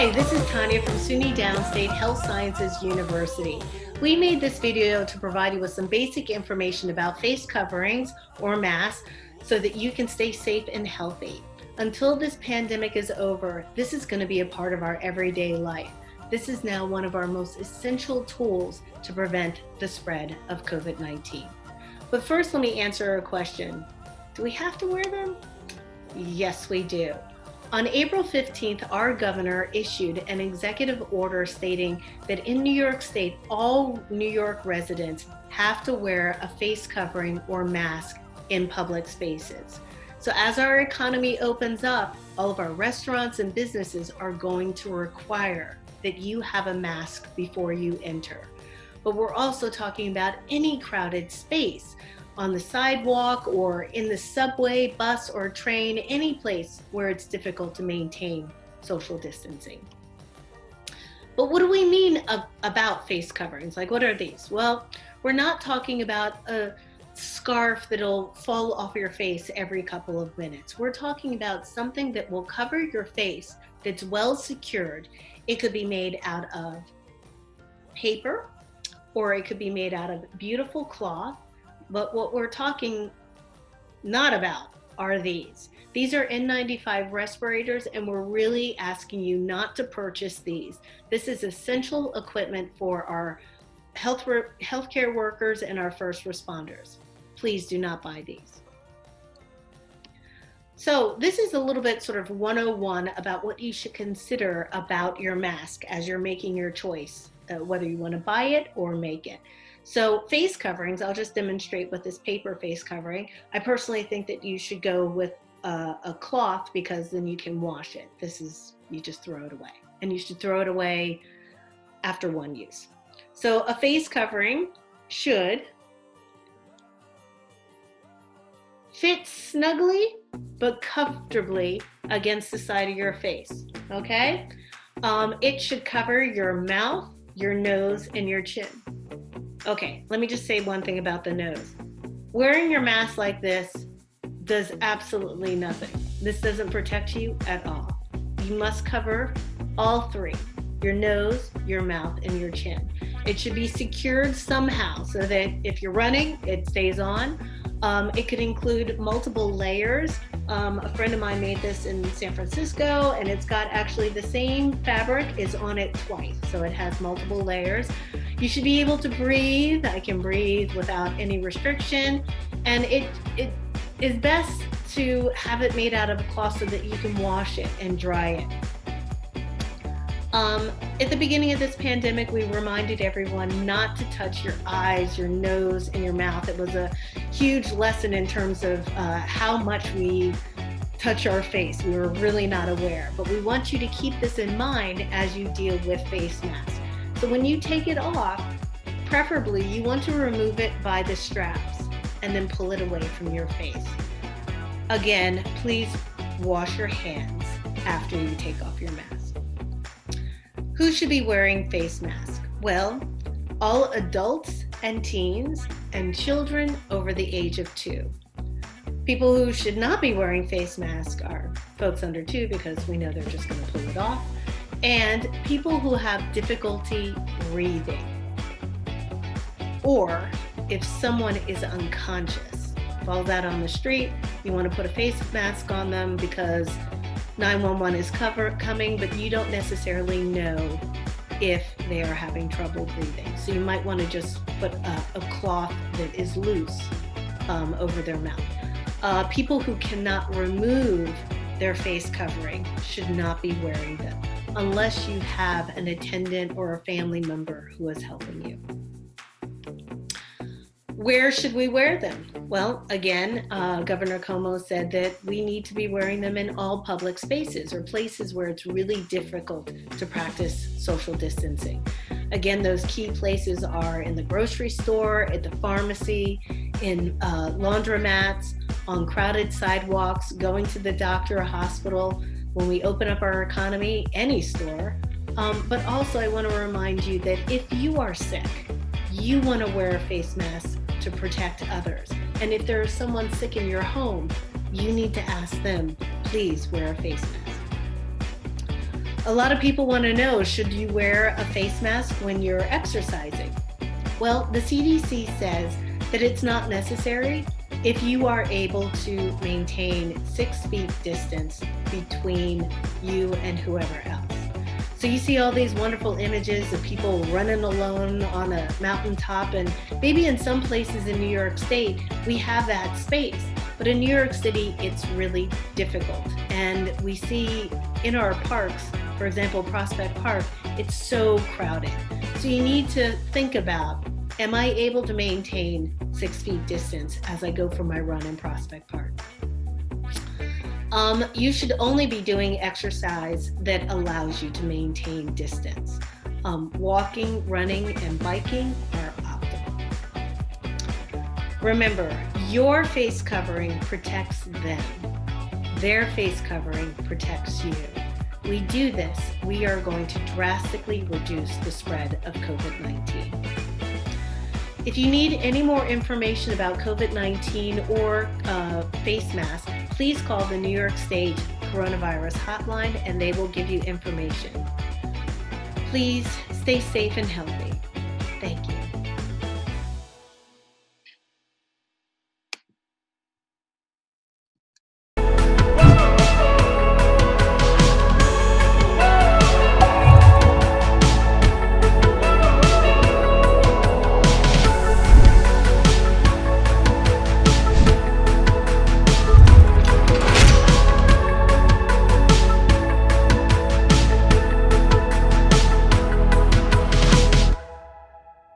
Hi, this is Tanya from SUNY Downstate Health Sciences University. We made this video to provide you with some basic information about face coverings or masks so that you can stay safe and healthy. Until this pandemic is over, this is going to be a part of our everyday life. This is now one of our most essential tools to prevent the spread of COVID-19. But first, let me answer a question. Do we have to wear them? Yes, we do. On April 15th, our governor issued an executive order stating that in New York State, all New York residents have to wear a face covering or mask in public spaces. So as our economy opens up, all of our restaurants and businesses are going to require that you have a mask before you enter. But we're also talking about any crowded space, on the sidewalk or in the subway, bus, or train, any place where it's difficult to maintain social distancing. But what do we mean about face coverings? Like, what are these? Well, we're not talking about a scarf that'll fall off your face every couple of minutes. We're talking about something that will cover your face that's well secured. It could be made out of paper, or it could be made out of beautiful cloth. But what we're talking not about are these. These are N95 respirators, and we're really asking you not to purchase these. This is essential equipment for our healthcare workers and our first responders. Please do not buy these. So this is a little bit sort of 101 about what you should consider about your mask as you're making your choice, whether you want to buy it or make it. So face coverings, I'll just demonstrate with this paper face covering. I personally think that you should go with a cloth because then you can wash it. You just throw it away, and you should throw it away after one use. So a face covering should fit snugly but comfortably against the side of your face, okay? It should cover your mouth, your nose, and your chin. Okay, let me just say one thing about the nose. Wearing your mask like this does absolutely nothing. This doesn't protect you at all. You must cover all three, your nose, your mouth, and your chin. It should be secured somehow so that if you're running, it stays on. It could include multiple layers. A friend of mine made this in San Francisco, and it's got actually the same fabric is on it twice. So it has multiple layers. You should be able to breathe. I can breathe without any restriction. And it is best to have it made out of a cloth so that you can wash it and dry it. At the beginning of this pandemic, we reminded everyone not to touch your eyes, your nose, and your mouth. It was a huge lesson in terms of how much we touch our face. We were really not aware, but we want you to keep this in mind as you deal with face masks. So when you take it off, preferably you want to remove it by the straps and then pull it away from your face. Again, please wash your hands after you take off your mask. Who should be wearing face masks? Well, all adults and teens and children over the age of 2. People who should not be wearing face masks are folks under 2 because we know they're just going to pull it off, and people who have difficulty breathing, or if someone is unconscious, falls out on the street, you want to put a face mask on them because 911 is coming, but you don't necessarily know if they are having trouble breathing. So you might want to just put a cloth that is loose over their mouth. People who cannot remove their face covering should not be wearing them unless you have an attendant or a family member who is helping you. Where should we wear them? Well, again, Governor Cuomo said that we need to be wearing them in all public spaces or places where it's really difficult to practice social distancing. Again, those key places are in the grocery store, at the pharmacy, in laundromats, on crowded sidewalks, going to the doctor or hospital, when we open up our economy, any store. But also I want to remind you that if you are sick, you want to wear a face mask to protect others. And if there is someone sick in your home, you need to ask them, please wear a face mask. A lot of people want to know, should you wear a face mask when you're exercising? Well, the CDC says that it's not necessary if you are able to maintain 6 feet distance between you and whoever else. So you see all these wonderful images of people running alone on a mountaintop, and maybe in some places in New York State, we have that space. But in New York City, it's really difficult. And we see in our parks, for example, Prospect Park, it's so crowded. So you need to think about, am I able to maintain 6 feet distance as I go for my run in Prospect Park? You should only be doing exercise that allows you to maintain distance. Walking, running, and biking are optimal. Remember, your face covering protects them. Their face covering protects you. We do this, we are going to drastically reduce the spread of COVID-19. If you need any more information about COVID-19 or face masks, please call the New York State Coronavirus Hotline and they will give you information. Please stay safe and healthy. Thank you.